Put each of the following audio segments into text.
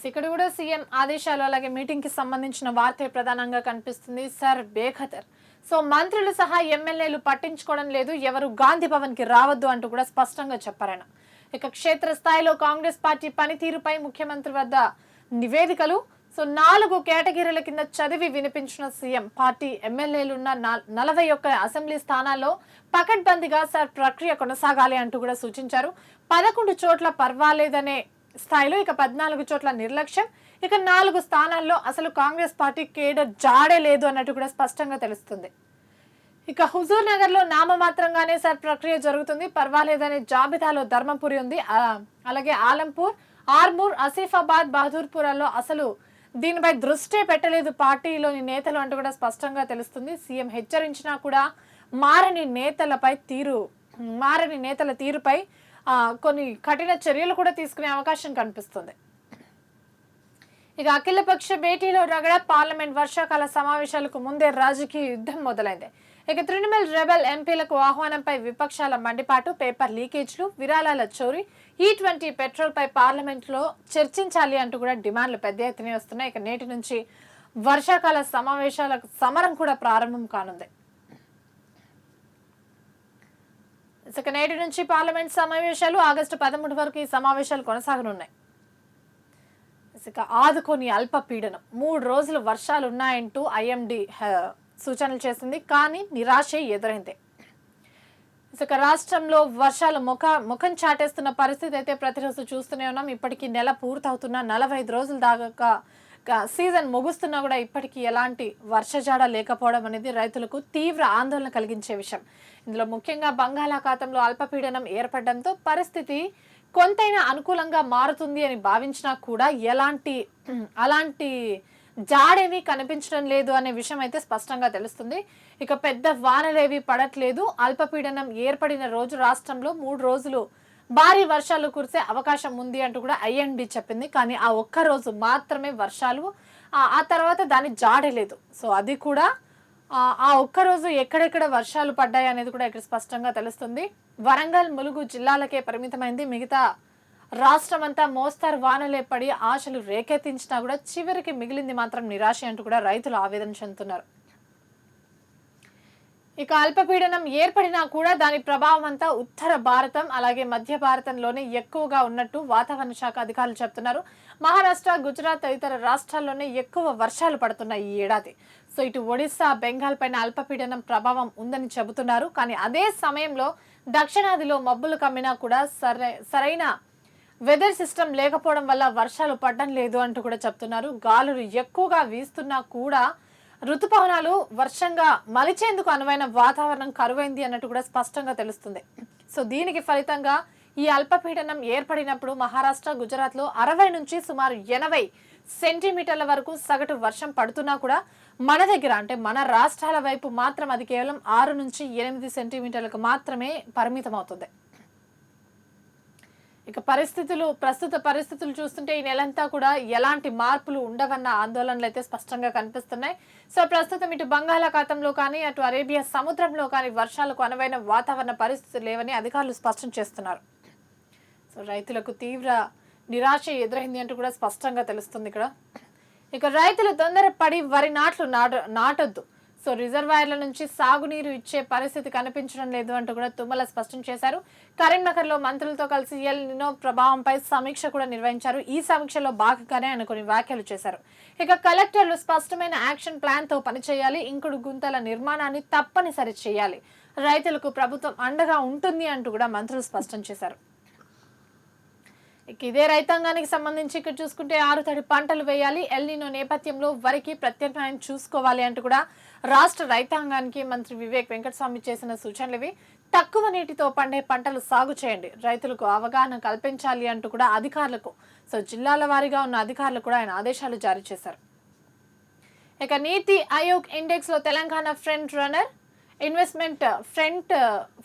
ఇక్కడ కూడా సీఎం ఆదేశాలు అలాగే మీటింగ్ కి సంబంధించిన వార్తే ప్రధానంగా కనిపిస్తుంది. సర్ బేఖతర్. సో మంత్రులు సహా ఎమ్మెల్యేలు పట్టించుకోవడం లేదు, ఎవరు గాంధీ భవన్ కి రావద్దు అంటూ కూడా స్పష్టంగా చెప్పారాయన. ఇక క్షేత్ర స్థాయిలో కాంగ్రెస్ పార్టీ పనితీరుపై ముఖ్యమంత్రి వద్ద నివేదికలు. సో 4 కేటగిరీల కింద చదివి వినిపించిన సీఎం పార్టీ ఎమ్మెల్యేలున్న 41 అసెంబ్లీ స్థానాల్లో పకడ్బందీగా సర్ ప్రక్రియ కొనసాగాలి అంటూ కూడా సూచించారు. 11 చోట్ల పర్వాలేదనే స్థాయిలో, ఇక 14 చోట్ల నిర్లక్ష్యం, ఇక 4 స్థానాల్లో అసలు కాంగ్రెస్ పార్టీ కేడర్ జాడే లేదు అన్నట్టు కూడా స్పష్టంగా తెలుస్తుంది. ఇక హుజూర్ నగర్ లో నామమాత్రంగానే సర్ ప్రక్రియ జరుగుతుంది, పర్వాలేదనే జాబితాలో ధర్మపురి ఉంది. అలాగే ఆలంపూర్, ఆర్మూర్, ఆసిఫాబాద్, బహదూర్పురాల్లో అసలు దీనిపై దృష్టి పెట్టలేదు పార్టీలోని నేతలు అంటూ కూడా స్పష్టంగా తెలుస్తుంది. సీఎం హెచ్చరించినా కూడా మారని నేతల తీరుపై కొన్ని కఠిన చర్యలు కూడా తీసుకునే అవకాశం కనిపిస్తుంది. ఇక అఖిలపక్ష భేటీలో రగడ, పార్లమెంట్ వర్షాకాల సమావేశాలకు ముందే రాజకీయ యుద్ధం మొదలైంది. ఇక తృణమూల్ రెబల్ ఎంపీలకు ఆహ్వానంపై విపక్షాల మండిపాటు, పేపర్ లీకేజ్లు, విరాళాల చోరీ, E20 పెట్రోల్ పై పార్లమెంట్ లో చర్చించాలి అంటూ కూడా డిమాండ్లు పెద్ద ఎత్తున వస్తున్నాయి. ఇక నేటి నుంచి వర్షాకాల సమావేశాలకు సమరం కూడా ప్రారంభం కానుంది. ఇక నేటి నుంచి పార్లమెంట్ సమావేశాలు, ఆగస్టు 13 వరకు ఈ సమావేశాలు కొనసాగనున్నాయి. ఇక ఆదుకొని అల్పపీడనం 3 రోజులు వర్షాలు ఉన్నాయంటూ IMD సూచనలు చేసింది, కానీ నిరాశ ఎదురైంది. ఇక రాష్ట్రంలో వర్షాలు ముఖం చాటేస్తున్న పరిస్థితి అయితే ప్రతిరోజు చూస్తూనే ఉన్నాం. ఇప్పటికీ నెల పూర్తవుతున్న 45 రోజుల దాకా సీజన్ ముగుస్తున్నా కూడా ఇప్పటికీ ఎలాంటి వర్షజాడ లేకపోవడం అనేది రైతులకు తీవ్ర ఆందోళన కలిగించే విషయం. ఇందులో ముఖ్యంగా బంగాళాఖాతంలో అల్పపీడనం ఏర్పడడంతో పరిస్థితి కొంతైనా అనుకూలంగా మారుతుంది అని భావించినా కూడా అలాంటి జాడేమీ కనిపించడం లేదు అనే విషయం అయితే స్పష్టంగా తెలుస్తుంది. ఇక పెద్ద వానలేవి పడట్లేదు. అల్పపీడనం ఏర్పడిన రోజు రాష్ట్రంలో 3 రోజులు భారీ వర్షాలు కురిసే అవకాశం ఉంది అంటూ కూడా IMD చెప్పింది. కానీ ఆ ఒక్క రోజు మాత్రమే వర్షాలు, ఆ తర్వాత దాని జాడే లేదు. సో అది కూడా ఆ ఒక్క రోజు ఎక్కడెక్కడ వర్షాలు పడ్డాయి అనేది కూడా ఇక్కడ స్పష్టంగా తెలుస్తుంది. వరంగల్, ములుగు జిల్లాలకే పరిమితమైంది. మిగతా రాష్ట్రం అంతా మోస్తారు వానలే పడి ఆశలు రేకెత్తించినా కూడా చివరికి మిగిలింది మాత్రం నిరాశ అంటూ కూడా రైతులు ఆవేదన చెందుతున్నారు. ఇక అల్పపీడనం ఏర్పడినా కూడా దాని ప్రభావం అంతా ఉత్తర భారతం అలాగే మధ్య భారతంలోనే ఎక్కువగా ఉన్నట్టు వాతావరణ శాఖ అధికారులు చెప్తున్నారు. మహారాష్ట్ర, గుజరాత్ తదితర రాష్ట్రాల్లోనే ఎక్కువ వర్షాలు పడుతున్నాయి ఈ ఏడాది. సో ఇటు ఒడిశా, బెంగాల్ పైన అల్పపీడనం ప్రభావం ఉందని చెబుతున్నారు. కానీ అదే సమయంలో దక్షిణాదిలో మబ్బులు కమ్మినా కూడా సరైన వెదర్ సిస్టమ్ లేకపోవడం వల్ల వర్షాలు పడడం లేదు అంటూ కూడా చెప్తున్నారు. గాలులు ఎక్కువగా వీస్తున్నా కూడా ఋతుపవనాలు వర్షంగా మలిచేందుకు అనువైన వాతావరణం కరువైంది అన్నట్టు కూడా స్పష్టంగా తెలుస్తుంది. సో దీనికి ఫలితంగా ఈ అల్పపీడనం ఏర్పడినప్పుడు మహారాష్ట్ర, గుజరాత్ లో 60 నుంచి సుమారు 80 సెంటీమీటర్ల వరకు సగటు వర్షం పడుతున్నా కూడా మన దగ్గర అంటే మన రాష్ట్రాల వైపు మాత్రం అది కేవలం 6 నుంచి 8 సెంటీమీటర్లకు మాత్రమే పరిమితం అవుతుంది. ఇక ప్రస్తుత పరిస్థితులు చూస్తుంటే ఈ నెలంతా కూడా ఎలాంటి మార్పులు ఉండవన్న ఆందోళనలు అయితే స్పష్టంగా కనిపిస్తున్నాయి. సో ప్రస్తుతం ఇటు బంగాళాఖాతంలో కానీ అటు అరేబియా సముద్రంలో కానీ వర్షాలకు అనువైన వాతావరణ పరిస్థితులు లేవని అధికారులు స్పష్టం చేస్తున్నారు. సో రైతులకు తీవ్ర నిరాశ ఎదురైంది అంటూ కూడా స్పష్టంగా తెలుస్తుంది ఇక్కడ. ఇక రైతులు తొందరపడి వరి నాటొద్దు. సో రిజర్వాయర్ల నుంచి సాగునీరు ఇచ్చే పరిస్థితి కనిపించడం లేదు అంటూ కూడా తుమ్మల స్పష్టం చేశారు. కరీంనగర్ లో మంత్రులతో కలిసి ఎల్ నినో ప్రభావంపై సమీక్ష కూడా నిర్వహించారు. ఈ సమీక్షలో భాగంగానే ఆయన కొన్ని వ్యాఖ్యలు చేశారు. ఇక కలెక్టర్లు స్పష్టమైన యాక్షన్ ప్లాన్ తో పనిచేయాలి, ఇంకుడు గుంతల నిర్మాణాన్ని తప్పనిసరి చేయాలి, రైతులకు ప్రభుత్వం అండగా ఉంటుంది అంటూ కూడా మంత్రులు స్పష్టం చేశారు. ఇదే రైతాంగానికి సంబంధించి ఇక్కడ చూసుకుంటే ఆరుతడి పంటలు వేయాలి, ఎల్ నినో నేపథ్యంలో వరికి ప్రత్యామ్నాయం చూసుకోవాలి అంటూ కూడా రాష్ట్ర రైతాంగానికి మంత్రి వివేక్ వెంకటస్వామి చేసిన సూచనలు ఇవి. తక్కువ నీటితో పండే పంటలు సాగు చేయండి, రైతులకు అవగాహన కల్పించాలి అంటూ కూడా అధికారులకు, సో జిల్లాల వారీగా ఉన్న అధికారులు కూడా ఆయన ఆదేశాలు జారీ చేశారు. ఇక నీతి ఆయోగ్ ఇండెక్స్ లో Telangana front runner, investment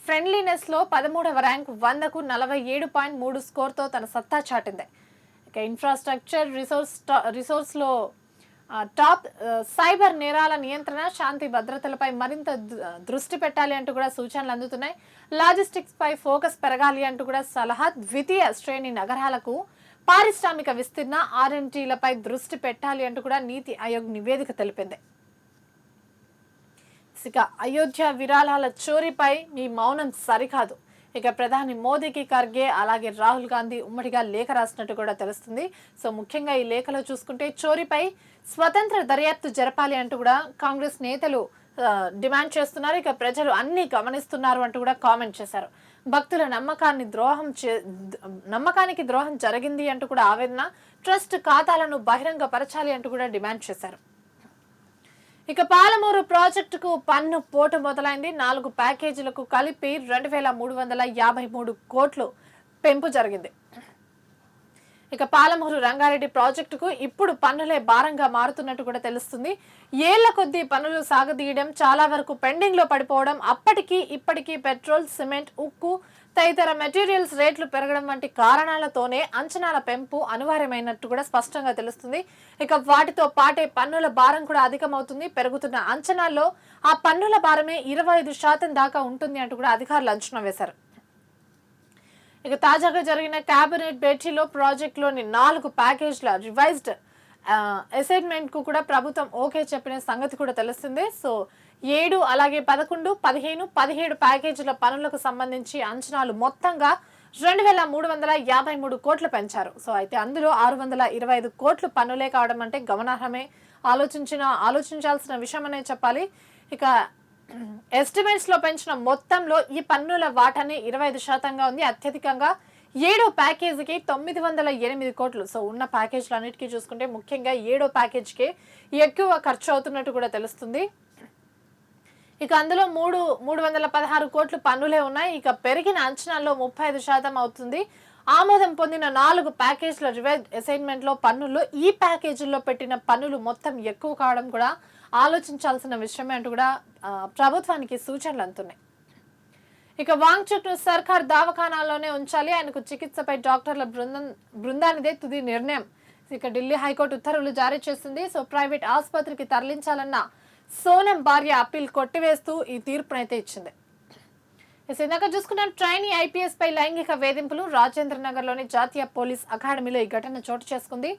friendliness లో 13వ ర్యాంక్, 100కు 47.3 స్కోర్తో తన సత్తా చాటింది. ఇక ఇన్ఫ్రాస్ట్రక్చర్ రిసోర్స్ లో టాప్, సైబర్ నేరాల నియంత్రణ, శాంతి భద్రతలపై మరింత దృష్టి పెట్టాలి అంటూ కూడా సూచనలు అందుతున్నాయి. లాజిస్టిక్స్ పై ఫోకస్ పెరగాలి అంటూ కూడా సలహా. ద్వితీయ శ్రేణి నగరాలకు పారిశ్రామిక విస్తీర్ణ ఆర్ఎన్టీలపై దృష్టి పెట్టాలి అంటూ కూడా నీతి ఆయోగ్ నివేదిక తెలిపింది. ఇక అయోధ్య విరాళాల చోరీపై మీ మౌనం సరికాదు. ఇక ప్రధాని మోదీకి ఖర్గే అలాగే రాహుల్ గాంధీ ఉమ్మడిగా లేఖ రాసినట్టు కూడా తెలుస్తుంది. సో ముఖ్యంగా ఈ లేఖలో చూసుకుంటే చోరీపై స్వతంత్ర దర్యాప్తు జరపాలి అంటూ కూడా కాంగ్రెస్ నేతలు డిమాండ్ చేస్తున్నారు. ఇక ప్రజలు అన్ని గమనిస్తున్నారు అంటూ కూడా కామెంట్ చేశారు. భక్తుల నమ్మకానికి ద్రోహం జరిగింది అంటూ కూడా ఆవేదన. ట్రస్ట్ ఖాతాలను బహిరంగ పరచాలి అంటూ కూడా డిమాండ్ చేశారు. ఇక పాలమూరు ప్రాజెక్టుకు పన్ను పోటు మొదలైంది. 4 ప్యాకేజీలకు కలిపి 2353 కోట్లు పెంపు జరిగింది. ఇక పాలమూరు రంగారెడ్డి ప్రాజెక్టుకు ఇప్పుడు పన్నులే భారంగా మారుతున్నట్టు కూడా తెలుస్తుంది. ఏళ్ల కొద్దీ పన్నులు సాగదీయడం, చాలా వరకు పెండింగ్ లో పడిపోవడం, అప్పటికి ఇప్పటికీ పెట్రోల్, సిమెంట్, ఉక్కు తదితర మెటీరియల్స్ రేట్లు పెరగడం వంటి కారణాలతోనే అంచనాల పెంపు అనివార్యమైనట్టు కూడా స్పష్టంగా తెలుస్తుంది. ఇక వాటితో పాటే పన్నుల భారం కూడా అధికమవుతుంది. పెరుగుతున్న అంచనాల్లో ఆ పన్నుల భారమే 25% దాకా ఉంటుంది అంటూ కూడా అధికారులు అంచనా వేశారు. ఇక తాజాగా జరిగిన కేబినెట్ భేటీలో ప్రాజెక్టులోని 4 ప్యాకేజ్ల రివైజ్డ్ అసైన్మెంట్ కు కూడా ప్రభుత్వం ఓకే చెప్పిన సంగతి కూడా తెలుస్తుంది. సో 7 అలాగే 11, 15, 17 ప్యాకేజీల పనులకు సంబంధించి అంచనాలు మొత్తంగా 2353 కోట్లు పెంచారు. సో అయితే అందులో 625 కోట్లు పన్నులే కావడం అంటే గమనార్హమే. ఆలోచించాల్సిన విషయం అనే చెప్పాలి. ఇక ఎస్టిమేట్స్ లో పెంచిన మొత్తంలో ఈ పన్నుల వాటానే 25%గా ఉంది. అత్యధికంగా 7వ ప్యాకేజీకి 908 కోట్లు. సో ఉన్న ప్యాకేజీలన్నిటికీ చూసుకుంటే ముఖ్యంగా 7వ ప్యాకేజీకి ఎక్కువ ఖర్చు అవుతున్నట్టు కూడా తెలుస్తుంది. ఇక అందులో 316 కోట్లు పన్నులే ఉన్నాయి. ఇక పెరిగిన అంచనాల్లో 35% అవుతుంది. ఆమోదం పొందిన 4 ప్యాకేజీల రివైజ్ అసైన్మెంట్ లో పన్నుల్లో ఈ ప్యాకేజీల్లో పెట్టిన పన్నులు మొత్తం ఎక్కువ కావడం కూడా ఆలోచించాల్సిన విషయమే అంటూ కూడా ప్రభుత్వానికి సూచనలు అందుతున్నాయి. ఇక వాంగ్చుక్ ను సర్కార్ దవాఖానాల్లోనే ఉంచాలి. ఆయనకు చికిత్సపై డాక్టర్ల బృందానిదే తుది నిర్ణయం. ఇక ఢిల్లీ హైకోర్టు ఉత్తర్వులు జారీ చేసింది. సో ప్రైవేట్ ఆసుపత్రికి తరలించాలన్న సోనం భార్య అప్పీల్ కొట్టివేస్తూ ఈ తీర్పునైతే ఇచ్చింది. ఇందాక చూసుకున్న ట్రైనీ ఐపీఎస్ పై లైంగిక వేధింపులు. రాజేంద్ర నగర్ లోని జాతీయ పోలీస్ అకాడమీలో ఈ ఘటన చోటు చేసుకుంది.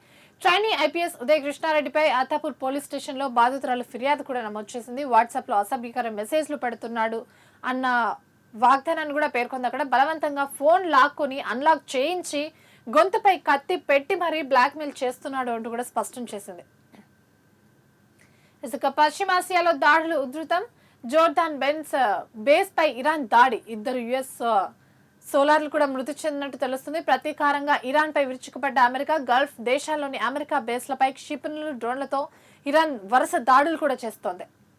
ట్రైనీ ఐపీఎస్ ఉదయ్ కృష్ణారెడ్డిపై అత్తాపూర్ పోలీస్ స్టేషన్ లో బాధితురాలు ఫిర్యాదు కూడా నమోదు చేసింది. వాట్సాప్ లో అసభ్యకర మెసేజ్లు పెడుతున్నాడు అన్న వాగ్దానాన్ని కూడా పేర్కొంది. అక్కడ బలవంతంగా ఫోన్ లాక్కొని అన్లాక్ చేయించి గొంతుపై కత్తి పెట్టి మరీ బ్లాక్మెయిల్ చేస్తున్నాడు అంటూ కూడా స్పష్టం చేసింది. ఇక పశ్చిమాసియాలో దాడులు ఉధృతం. జోర్దాన్ బేస్ పై ఇరాన్ దాడి. 2 యుఎస్ సోలార్లు కూడా మృతి చెందినట్టు తెలుస్తుంది. ప్రతీకారంగా ఇరాన్ పై విరుచుకుపడ్డ అమెరికా. గల్ఫ్ దేశాల్లోని అమెరికా బేస్లపై క్షిపణులు, డ్రోన్లతో ఇరాన్ వరుస దాడులు కూడా చేస్తోంది.